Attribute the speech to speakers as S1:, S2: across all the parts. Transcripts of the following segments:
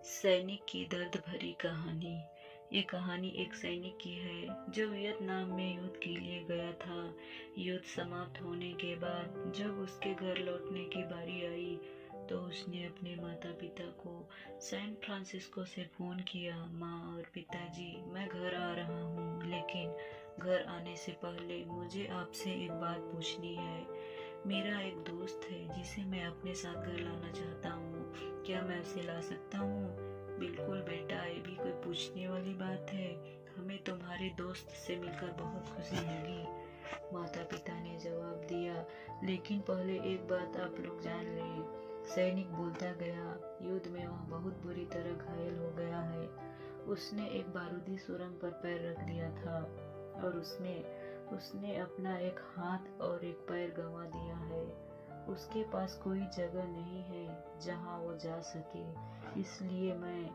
S1: सैनिक की दर्द भरी कहानी। ये कहानी एक सैनिक की है जो वियतनाम में युद्ध के लिए गया था। युद्ध समाप्त होने के बाद जब उसके घर लौटने की बारी आई तो उसने अपने माता पिता को सैन फ्रांसिस्को से फ़ोन किया। माँ और पिताजी, मैं घर आ रहा हूँ, लेकिन घर आने से पहले मुझे आपसे एक बात पूछनी है। मेरा एक दोस्त है जिसे मैं अपने साथ घर लाना चाहता हूँ। क्या मैं उसे ला सकता हूँ? बिल्कुल बेटा, ये भी कोई पूछने वाली बात है। हमें तुम्हारे दोस्त से मिलकर बहुत खुशी होगी, माता पिता ने जवाब दिया। लेकिन पहले एक बात आप लोग जान लें, सैनिक बोलता गया। युद्ध में वह बहुत बुरी तरह घायल हो गया है। उसने एक बारूदी सुरंग पर पैर रख दिया था और उसने अपना एक हाथ और एक पैर गंवा दिया है। उसके पास कोई जगह नहीं है जहां वो जा सके, इसलिए मैं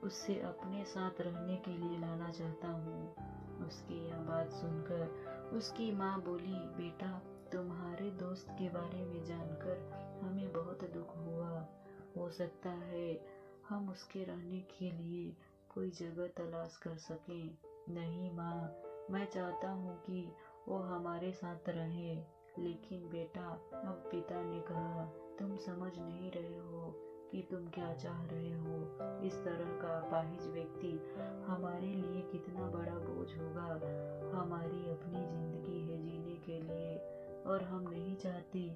S1: उसे अपने साथ रहने के लिए लाना चाहता हूँ। उसकी यह बात सुनकर उसकी माँ बोली, बेटा, तुम्हारे दोस्त के बारे में जानकर हमें बहुत दुख हुआ। हो सकता है हम उसके रहने के लिए कोई जगह तलाश कर सकें। नहीं माँ, मैं चाहता हूँ कि वो हमारे साथ रहे। लेकिन बेटा, अब पिता ने कहा, तुम समझ नहीं रहे हो कि तुम क्या चाह रहे हो। इस तरह का अपाहिज व्यक्ति हमारे लिए कितना बड़ा बोझ होगा। हमारी अपनी जिंदगी है जीने के लिए और हम नहीं चाहते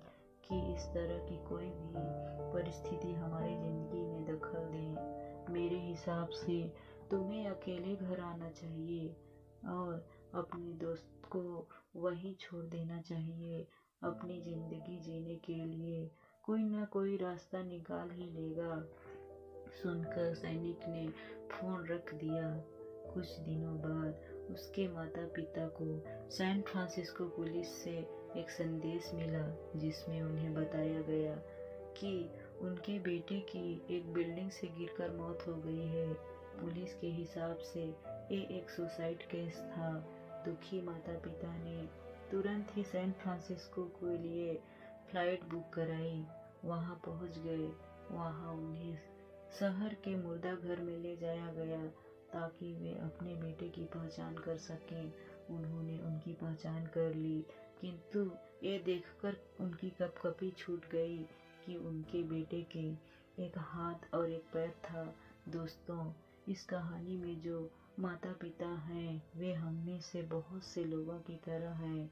S1: कि इस तरह की कोई भी परिस्थिति हमारी जिंदगी में दखल दे। मेरे हिसाब से तुम्हें अकेले घर आना चाहिए और अपने दोस्त को वहीं छोड़ देना चाहिए। अपनी जिंदगी जीने के लिए कोई ना कोई रास्ता निकाल ही लेगा। सुनकर सैनिक ने फोन रख दिया। कुछ दिनों बाद उसके माता पिता को सैन फ्रांसिस्को पुलिस से एक संदेश मिला जिसमें उन्हें बताया गया कि उनके बेटे की एक बिल्डिंग से गिरकर मौत हो गई है। पुलिस के हिसाब से ये एक सुसाइड केस था। दुखी माता पिता ने तुरंत ही सैन फ्रांसिस्को के लिए फ्लाइट बुक कराई। वहां पहुंच गए। वहां उन्हें शहर के मुर्दा घर में ले जाया गया ताकि वे अपने बेटे की पहचान कर सकें। उन्होंने उनकी पहचान कर ली, किंतु ये देखकर उनकी कपकपी छूट गई कि उनके बेटे के एक हाथ और एक पैर था। दोस्तों, इस कहानी में जो माता पिता हैं वे हममें से बहुत से लोगों की तरह हैं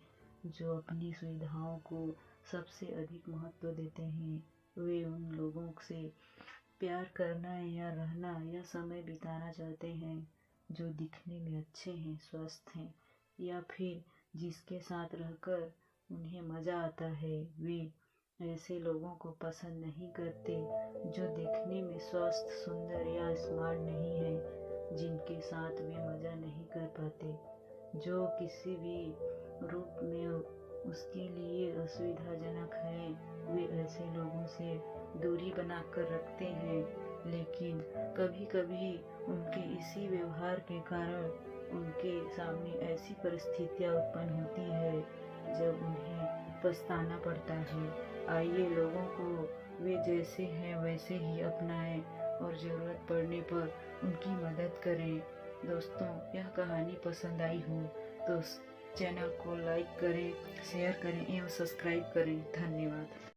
S1: जो अपनी सुविधाओं को सबसे अधिक महत्व देते हैं। वे उन लोगों से प्यार करना या रहना या समय बिताना चाहते हैं जो दिखने में अच्छे हैं, स्वस्थ हैं, या फिर जिसके साथ रहकर उन्हें मज़ा आता है। वे ऐसे लोगों को पसंद नहीं करते जो दिखने में स्वस्थ, सुंदर या स्मार्ट नहीं है, जिनके साथ वे मज़ा नहीं कर पाते, जो किसी भी रूप में उसके लिए असुविधाजनक है। वे ऐसे लोगों से दूरी बनाकर रखते हैं, लेकिन कभी कभी उनके इसी व्यवहार के कारण उनके सामने ऐसी परिस्थितियां उत्पन्न होती है जब उन्हें पछताना पड़ता है। आइए लोगों को वे जैसे हैं वैसे ही अपनाएं और ज़रूरत पड़ने पर उनकी मदद करें। दोस्तों, यह कहानी पसंद आई हो तो चैनल को लाइक करें, शेयर करें एवं सब्सक्राइब करें। धन्यवाद।